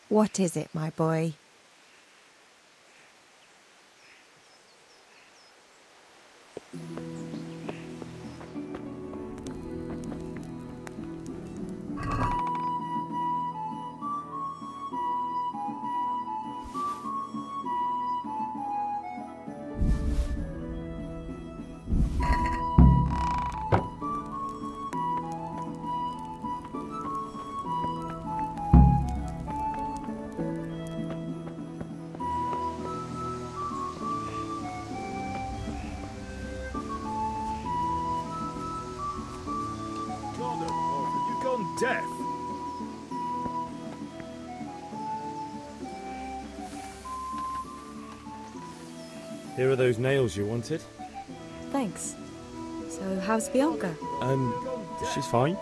Speaker 4: What is it, my boy?
Speaker 18: Death.
Speaker 6: Here are those nails you wanted.
Speaker 8: Thanks. So, how's Bianca?
Speaker 6: She's fine.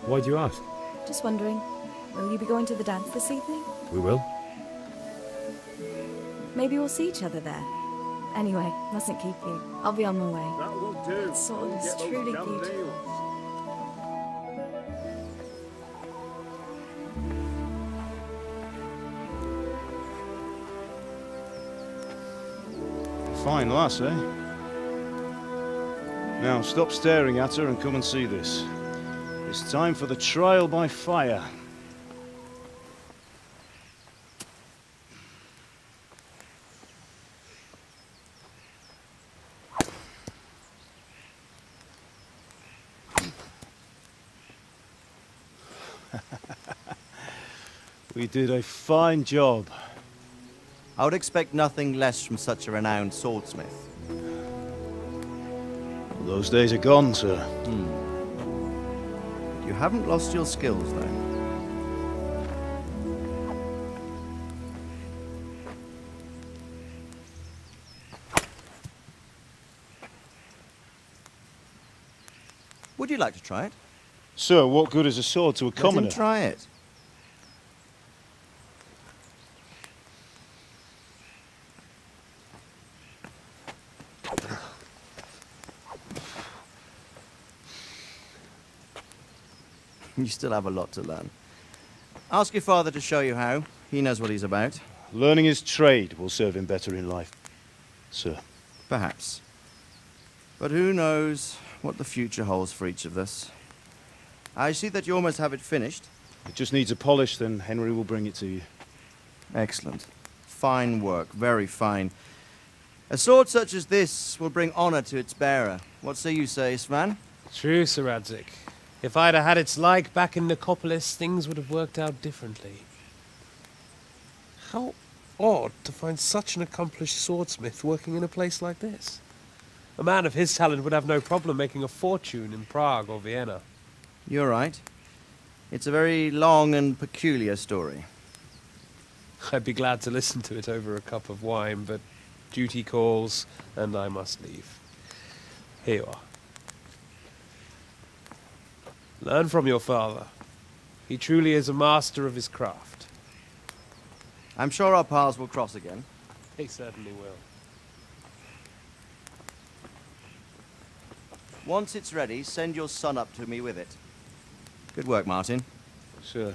Speaker 6: Why do you ask?
Speaker 8: Just wondering, will you be going to the dance this evening?
Speaker 6: We will.
Speaker 8: Maybe we'll see each other there. Anyway, mustn't keep you. I'll be on my way.
Speaker 18: That will do.
Speaker 8: That sword is truly beautiful.
Speaker 7: Fine lass, eh? Now, stop staring at her and come and see this. It's time for the trial by fire. We did a fine job.
Speaker 16: I would expect nothing less from such a renowned swordsmith.
Speaker 7: Those days are gone, sir.
Speaker 16: You haven't lost your skills, though. Would you like to try it?
Speaker 7: Sir, what good is a sword to a commoner?
Speaker 16: Let him try it. You still have a lot to learn. Ask your father to show you how. He knows what he's about.
Speaker 7: Learning his trade will serve him better in life, sir.
Speaker 16: Perhaps. But who knows what the future holds for each of us. I see that you almost have it finished.
Speaker 7: It just needs a polish, then Henry will bring it to you.
Speaker 16: Excellent. Fine work, very fine. A sword such as this will bring honor to its bearer. What say you, Svan?
Speaker 23: True, Sir Radzik. If I'd have had its like back in Nicopolis, things would have worked out differently. How odd to find such an accomplished swordsmith working in a place like this. A man of his talent would have no problem making a fortune in Prague or Vienna.
Speaker 16: You're right. It's a very long and peculiar story.
Speaker 23: I'd be glad to listen to it over a cup of wine, but duty calls, and I must leave. Here you are. Learn from your father. He truly is a master of his craft.
Speaker 16: I'm sure our paths will cross again.
Speaker 23: He certainly will.
Speaker 16: Once it's ready, send your son up to me with it. Good work, Martin.
Speaker 7: Sir.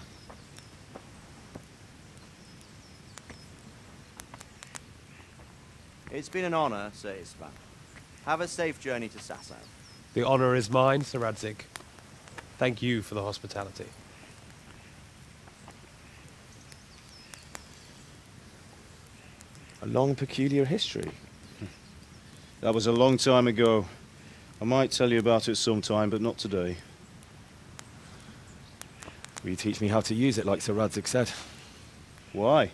Speaker 16: It's been an honor, Sir Isvan. Have a safe journey to Sasau.
Speaker 23: The honor is mine, Sir Radzik. Thank you for the hospitality.
Speaker 7: A long, peculiar history. That was a long time ago. I might tell you about it sometime, but not today.
Speaker 6: Will you teach me how to use it, like Sir Radzik said?
Speaker 7: Why?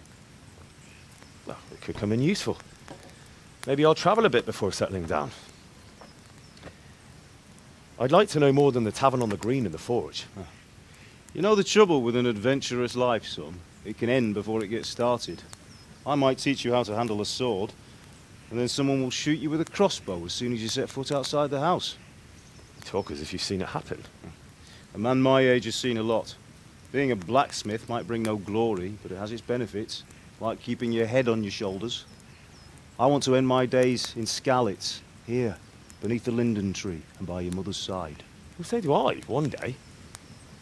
Speaker 6: Well, it could come in useful. Maybe I'll travel a bit before settling down. I'd like to know more than the tavern on the green and the forge.
Speaker 7: You know the trouble with an adventurous life, son? It can end before it gets started. I might teach you how to handle a sword, and then someone will shoot you with a crossbow as soon as you set foot outside the house.
Speaker 6: You talk as if you've seen it happen.
Speaker 7: A man my age has seen a lot. Being a blacksmith might bring no glory, but it has its benefits, like keeping your head on your shoulders. I want to end my days in Skalitz, here, beneath the linden tree and by your mother's side.
Speaker 6: Well, so do I, one day.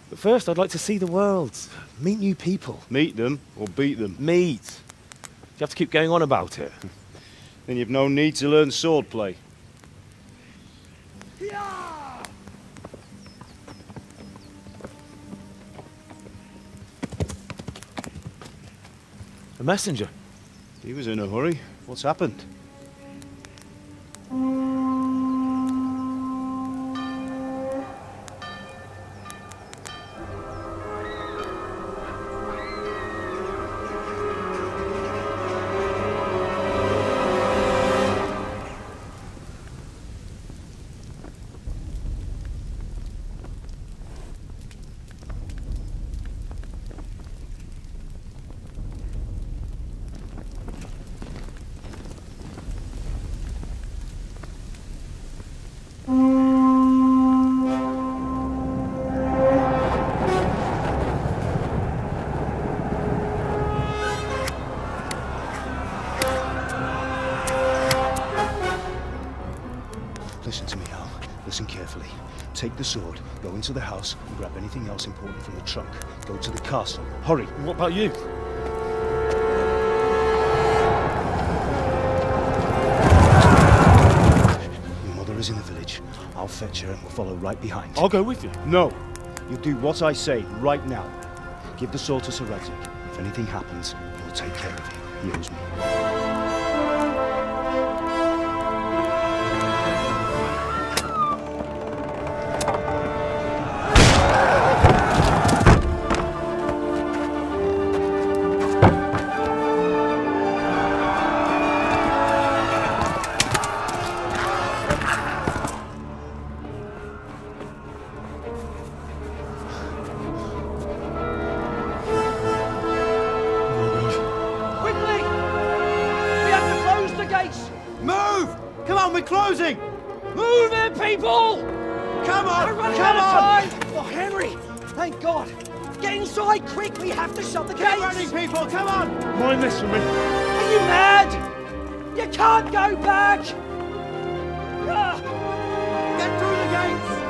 Speaker 6: But first, I'd like to see the world, meet new people.
Speaker 7: Meet them or beat them?
Speaker 6: Meet. You have to keep going on about it.
Speaker 7: Then you've no need to learn swordplay.
Speaker 6: A messenger.
Speaker 7: He was in a hurry. What's happened? Listen to me, Al. Listen carefully. Take the sword, go into the house, and grab anything else important from the trunk. Go to the castle. Hurry!
Speaker 6: What about you?
Speaker 7: Your mother is in the village. I'll fetch her and we'll follow right behind.
Speaker 6: I'll go with you.
Speaker 7: No! You do what I say right now. Give the sword to Sir Radzik. If anything happens, he'll take care of you. He owes me.
Speaker 15: Closing! Move it, people! Come on!
Speaker 9: We're running
Speaker 15: Come
Speaker 9: out
Speaker 15: on!
Speaker 9: of time! Oh, Henry! Thank God! Get inside, quick! We have to shut the
Speaker 15: Keep
Speaker 9: gates!
Speaker 15: running, people! Come on!
Speaker 6: Mind this for me.
Speaker 9: Are you mad? You can't go back!
Speaker 15: Get through the gates!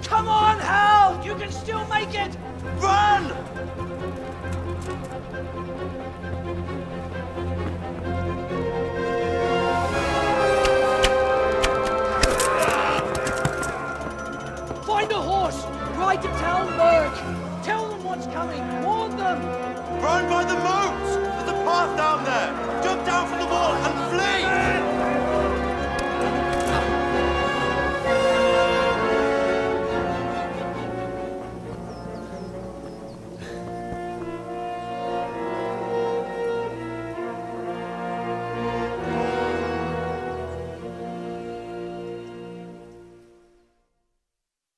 Speaker 9: Come on, Hal! You can still make it!
Speaker 15: Run!
Speaker 9: Find a horse! Ride to town, Merc! Tell them what's coming! Warn them!
Speaker 15: Run by the moat! There's a path down there! Jump